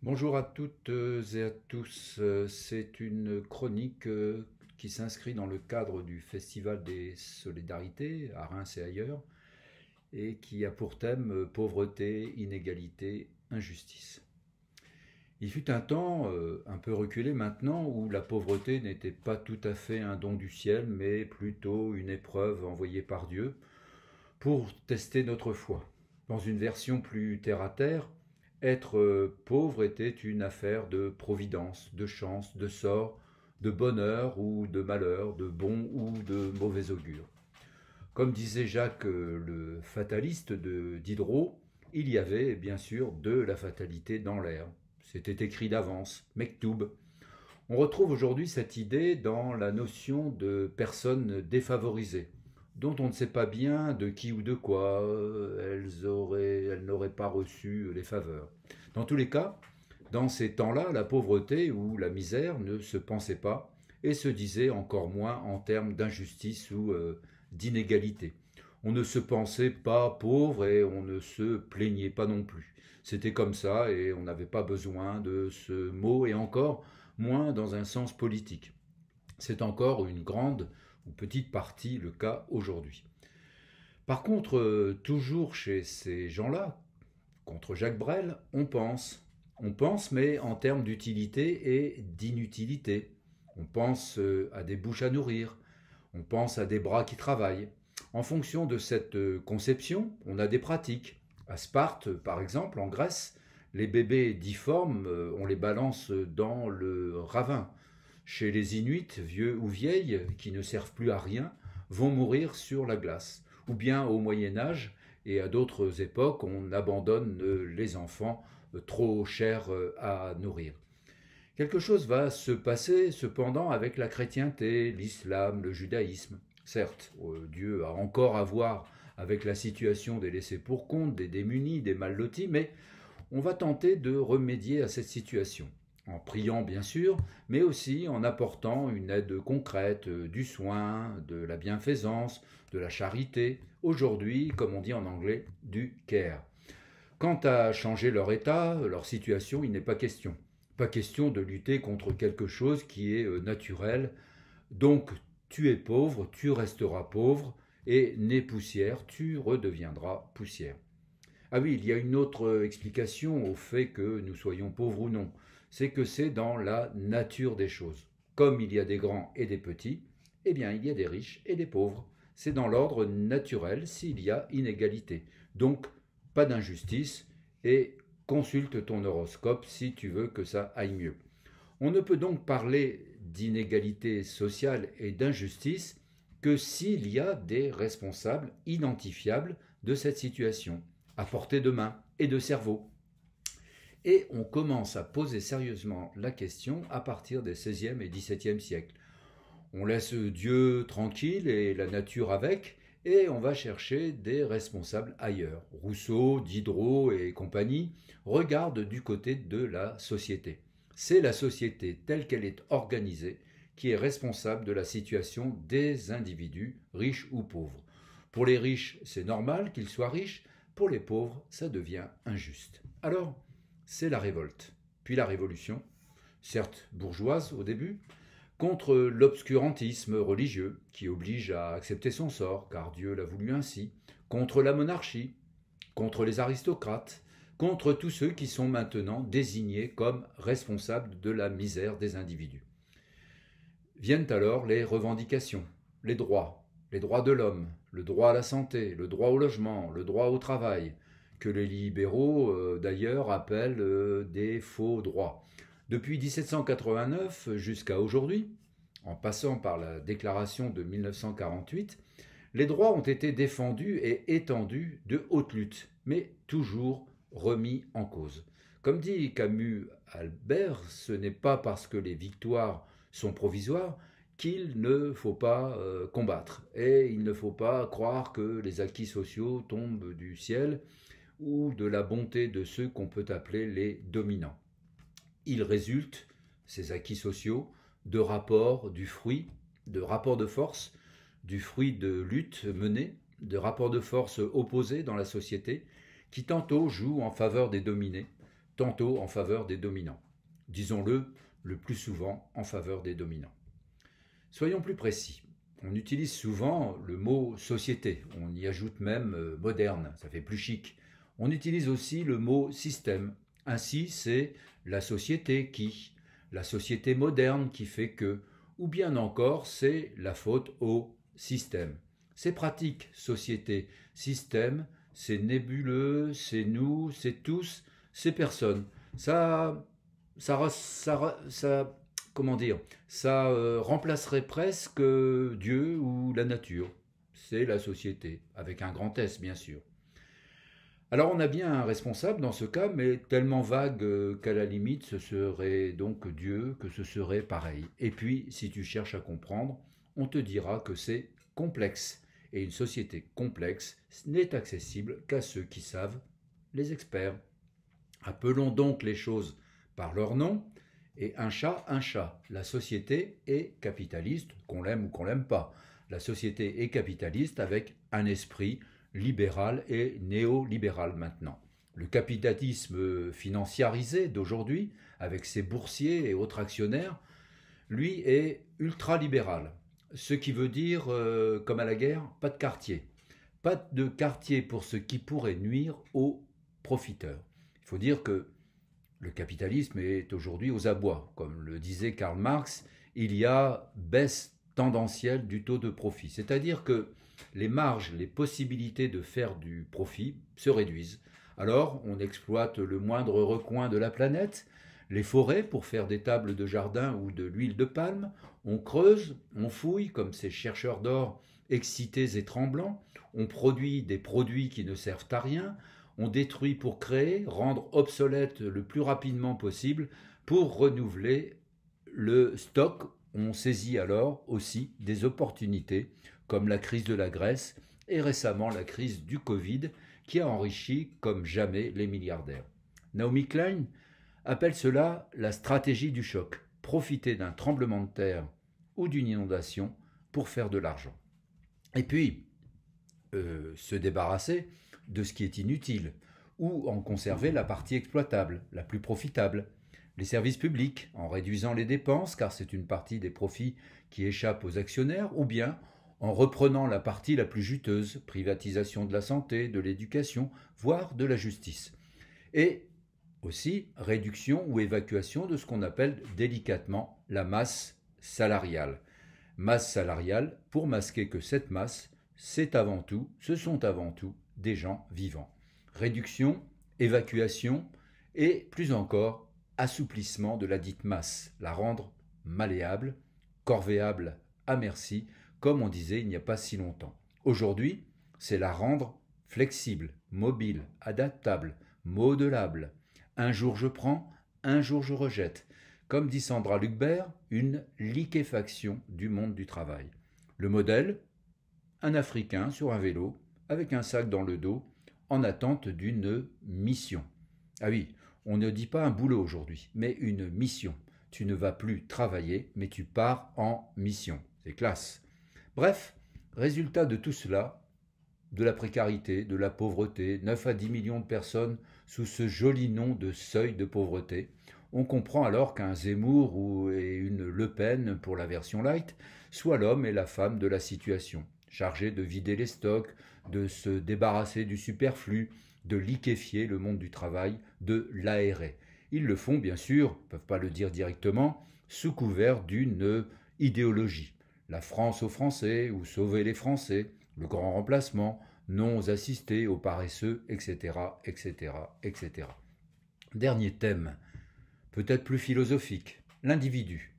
Bonjour à toutes et à tous. C'est une chronique qui s'inscrit dans le cadre du Festival des Solidarités à Reims et ailleurs et qui a pour thème pauvreté, inégalité, injustice. Il fut un temps, un peu reculé maintenant, où la pauvreté n'était pas tout à fait un don du ciel, mais plutôt une épreuve envoyée par Dieu pour tester notre foi. Dans une version plus terre à terre, être pauvre était une affaire de providence, de chance, de sort, de bonheur ou de malheur, de bon ou de mauvais augure. Comme disait Jacques le fataliste de Diderot, il y avait bien sûr de la fatalité dans l'air. C'était écrit d'avance, Mektoub. On retrouve aujourd'hui cette idée dans la notion de personnes défavorisées, dont on ne sait pas bien de qui ou de quoi elles n'auraient pas reçu les faveurs. Dans tous les cas, dans ces temps-là, la pauvreté ou la misère ne se pensait pas et se disait encore moins en termes d'injustice ou d'inégalité. On ne se pensait pas pauvre et on ne se plaignait pas non plus. C'était comme ça et on n'avait pas besoin de ce mot et encore moins dans un sens politique. C'est encore une grande ou petite partie le cas aujourd'hui. Par contre, toujours chez ces gens-là, contre Jacques Brel, on pense. On pense, mais en termes d'utilité et d'inutilité. On pense à des bouches à nourrir, on pense à des bras qui travaillent. En fonction de cette conception, on a des pratiques. À Sparte, par exemple, en Grèce, les bébés difformes, on les balance dans le ravin. Chez les Inuits, vieux ou vieilles, qui ne servent plus à rien, vont mourir sur la glace. Ou bien au Moyen Âge et à d'autres époques, on abandonne les enfants trop chers à nourrir. Quelque chose va se passer cependant avec la chrétienté, l'islam, le judaïsme. Certes, Dieu a encore à voir avec la situation des laissés pour compte, des démunis, des mal lotis, mais on va tenter de remédier à cette situation. En priant bien sûr, mais aussi en apportant une aide concrète, du soin, de la bienfaisance, de la charité, aujourd'hui, comme on dit en anglais, du care. Quant à changer leur état, leur situation, il n'est pas question. Pas question de lutter contre quelque chose qui est naturel. Donc, tu es pauvre, tu resteras pauvre, et né poussière, tu redeviendras poussière. Ah oui, il y a une autre explication au fait que nous soyons pauvres ou non. C'est que c'est dans la nature des choses. Comme il y a des grands et des petits, eh bien il y a des riches et des pauvres. C'est dans l'ordre naturel s'il y a inégalité. Donc, pas d'injustice et consulte ton horoscope si tu veux que ça aille mieux. On ne peut donc parler d'inégalité sociale et d'injustice que s'il y a des responsables identifiables de cette situation, à portée de main et de cerveau. Et on commence à poser sérieusement la question à partir des 16e et 17e siècles. On laisse Dieu tranquille et la nature avec, et on va chercher des responsables ailleurs. Rousseau, Diderot et compagnie regardent du côté de la société. C'est la société telle qu'elle est organisée qui est responsable de la situation des individus, riches ou pauvres. Pour les riches, c'est normal qu'ils soient riches, pour les pauvres, ça devient injuste. Alors, c'est la révolte, puis la révolution, certes bourgeoise au début, contre l'obscurantisme religieux qui oblige à accepter son sort, car Dieu l'a voulu ainsi, contre la monarchie, contre les aristocrates, contre tous ceux qui sont maintenant désignés comme responsables de la misère des individus. Viennent alors les revendications, les droits de l'homme, le droit à la santé, le droit au logement, le droit au travail, que les libéraux d'ailleurs appellent des faux droits. Depuis 1789 jusqu'à aujourd'hui, en passant par la déclaration de 1948, les droits ont été défendus et étendus de haute lutte, mais toujours remis en cause. Comme dit Camus Albert, ce n'est pas parce que les victoires sont provisoires qu'il ne faut pas combattre. Et il ne faut pas croire que les acquis sociaux tombent du ciel ou de la bonté de ceux qu'on peut appeler les dominants. Ils résultent, ces acquis sociaux, de rapports du fruit, de rapports de force, du fruit de luttes menées, de rapports de force opposés dans la société, qui tantôt jouent en faveur des dominés, tantôt en faveur des dominants. Disons-le, le plus souvent en faveur des dominants. Soyons plus précis. On utilise souvent le mot société, on y ajoute même moderne, ça fait plus chic. On utilise aussi le mot système. Ainsi, c'est la société qui, la société moderne qui fait que, ou bien encore, c'est la faute au système. C'est pratique, société, système, c'est nébuleux, c'est nous, c'est tous, c'est personne. Ça comment dire, ça remplacerait presque Dieu ou la nature. C'est la société, avec un grand S bien sûr. Alors on a bien un responsable dans ce cas, mais tellement vague qu'à la limite ce serait donc Dieu, que ce serait pareil. Et puis si tu cherches à comprendre, on te dira que c'est complexe. Et une société complexe n'est accessible qu'à ceux qui savent, les experts. Appelons donc les choses par leur nom, et un chat. La société est capitaliste, qu'on l'aime ou qu'on l'aime pas. La société est capitaliste avec un esprit libéral et néolibéral maintenant. Le capitalisme financiarisé d'aujourd'hui, avec ses boursiers et autres actionnaires, lui est ultralibéral. Ce qui veut dire, comme à la guerre, pas de quartier. Pas de quartier pour ce qui pourrait nuire aux profiteurs. Il faut dire que le capitalisme est aujourd'hui aux abois. Comme le disait Karl Marx, il y a baisse tendancielle du taux de profit. C'est-à-dire que les marges, les possibilités de faire du profit se réduisent. Alors, on exploite le moindre recoin de la planète, les forêts pour faire des tables de jardin ou de l'huile de palme, on creuse, on fouille comme ces chercheurs d'or excités et tremblants, on produit des produits qui ne servent à rien, on détruit pour créer, rendre obsolète le plus rapidement possible pour renouveler le stock. On saisit alors aussi des opportunités comme la crise de la Grèce et récemment la crise du Covid qui a enrichi comme jamais les milliardaires. Naomi Klein appelle cela la stratégie du choc, profiter d'un tremblement de terre ou d'une inondation pour faire de l'argent. Et puis, se débarrasser de ce qui est inutile, ou en conserver la partie exploitable, la plus profitable. Les services publics, en réduisant les dépenses, car c'est une partie des profits qui échappent aux actionnaires, ou bien en reprenant la partie la plus juteuse, privatisation de la santé, de l'éducation, voire de la justice. Et aussi réduction ou évacuation de ce qu'on appelle délicatement la masse salariale. Masse salariale pour masquer que cette masse, ce sont avant tout des gens vivants. Réduction, évacuation et plus encore assouplissement de la dite masse, la rendre malléable, corvéable à merci, comme on disait il n'y a pas si longtemps. Aujourd'hui, c'est la rendre flexible, mobile, adaptable, modelable. Un jour je prends, un jour je rejette. Comme dit Sandra Lucbert, une liquéfaction du monde du travail. Le modèle, un Africain sur un vélo, avec un sac dans le dos, en attente d'une mission. Ah oui, on ne dit pas un boulot aujourd'hui, mais une mission. Tu ne vas plus travailler, mais tu pars en mission. C'est classe. Bref, résultat de tout cela, de la précarité, de la pauvreté, 9 à 10 millions de personnes sous ce joli nom de seuil de pauvreté. On comprend alors qu'un Zemmour et une Le Pen, pour la version light, soit l'homme et la femme de la situation, chargés de vider les stocks, de se débarrasser du superflu, de liquéfier le monde du travail, de l'aérer. Ils le font, bien sûr, ne peuvent pas le dire directement, sous couvert d'une idéologie. La France aux Français, ou sauver les Français, le grand remplacement, non aux assistés, aux paresseux, etc., etc., etc. Dernier thème, peut-être plus philosophique, l'individu.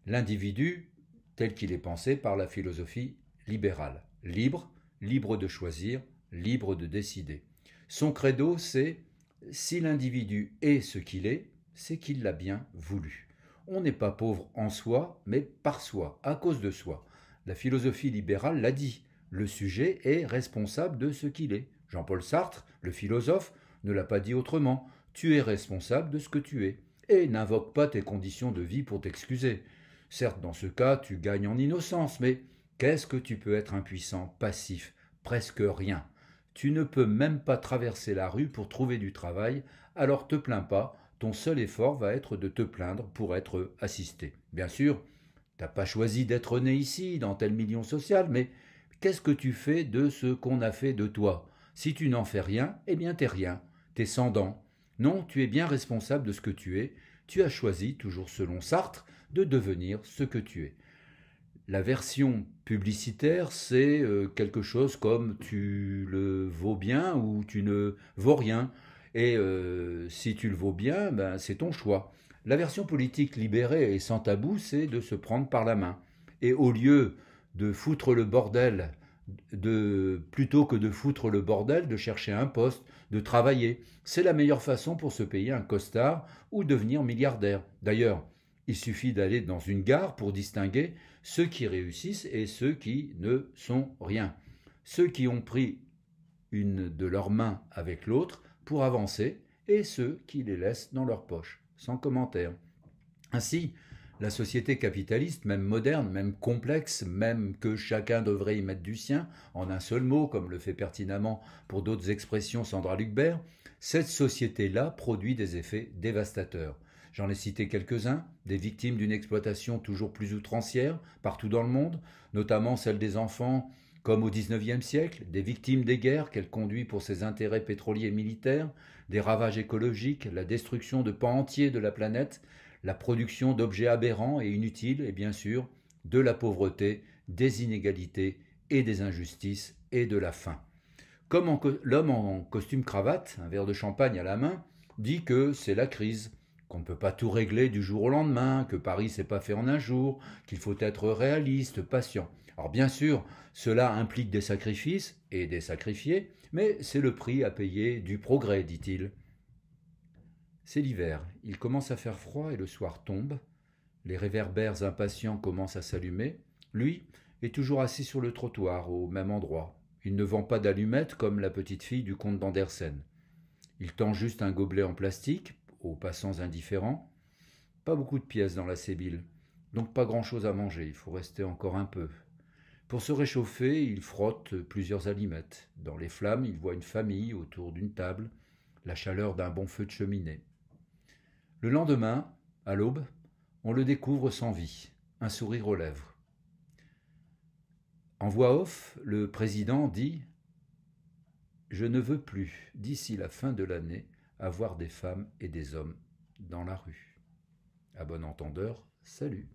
L'individu tel qu'il est pensé par la philosophie libérale. Libre, libre de choisir, libre de décider. Son credo, c'est « si l'individu est ce qu'il est, c'est qu'il l'a bien voulu ». On n'est pas pauvre en soi, mais par soi, à cause de soi. La philosophie libérale l'a dit, le sujet est responsable de ce qu'il est. Jean-Paul Sartre, le philosophe, ne l'a pas dit autrement. Tu es responsable de ce que tu es. Et n'invoque pas tes conditions de vie pour t'excuser. Certes, dans ce cas, tu gagnes en innocence, mais qu'est-ce que tu peux être impuissant, passif, presque rien. Tu ne peux même pas traverser la rue pour trouver du travail, alors te plains pas, ton seul effort va être de te plaindre pour être assisté. Bien sûr, t'as pas choisi d'être né ici, dans tel milieu social, mais qu'est-ce que tu fais de ce qu'on a fait de toi? Si tu n'en fais rien, eh bien t'es rien, t'es sans dents. Non, tu es bien responsable de ce que tu as choisi, toujours selon Sartre, de devenir ce que tu es. La version publicitaire, c'est quelque chose comme tu le vaux bien ou tu ne vaux rien. Et si tu le vaux bien, ben, c'est ton choix. La version politique libérée et sans tabou, c'est de se prendre par la main. Et au lieu de foutre le bordel, plutôt que de foutre le bordel, de chercher un poste, de travailler. C'est la meilleure façon pour se payer un costard ou devenir milliardaire. D'ailleurs, il suffit d'aller dans une gare pour distinguer ceux qui réussissent et ceux qui ne sont rien. Ceux qui ont pris une de leurs mains avec l'autre pour avancer et ceux qui les laissent dans leur poche, sans commentaire. Ainsi, la société capitaliste, même moderne, même complexe, même que chacun devrait y mettre du sien, en un seul mot, comme le fait pertinemment pour d'autres expressions Sandra Lucbert, cette société-là produit des effets dévastateurs. J'en ai cité quelques-uns, des victimes d'une exploitation toujours plus outrancière partout dans le monde, notamment celle des enfants comme au XIXe siècle, des victimes des guerres qu'elle conduit pour ses intérêts pétroliers et militaires, des ravages écologiques, la destruction de pans entiers de la planète, la production d'objets aberrants et inutiles, et bien sûr, de la pauvreté, des inégalités et des injustices et de la faim. Comme l'homme en costume cravate, un verre de champagne à la main, dit que c'est la crise, qu'on ne peut pas tout régler du jour au lendemain, que Paris s'est pas fait en un jour, qu'il faut être réaliste, patient. Alors bien sûr, cela implique des sacrifices et des sacrifiés, mais c'est le prix à payer du progrès, dit-il. C'est l'hiver, il commence à faire froid et le soir tombe, les réverbères impatients commencent à s'allumer, lui est toujours assis sur le trottoir, au même endroit. Il ne vend pas d'allumettes comme la petite fille du comte d'Andersen. Il tend juste un gobelet en plastique, aux passants indifférents. Pas beaucoup de pièces dans la sébile, donc pas grand-chose à manger, il faut rester encore un peu. Pour se réchauffer, il frotte plusieurs allumettes. Dans les flammes, il voit une famille autour d'une table, la chaleur d'un bon feu de cheminée. Le lendemain, à l'aube, on le découvre sans vie, un sourire aux lèvres. En voix off, le président dit « Je ne veux plus, d'ici la fin de l'année, avoir des femmes et des hommes dans la rue. » À bon entendeur, salut.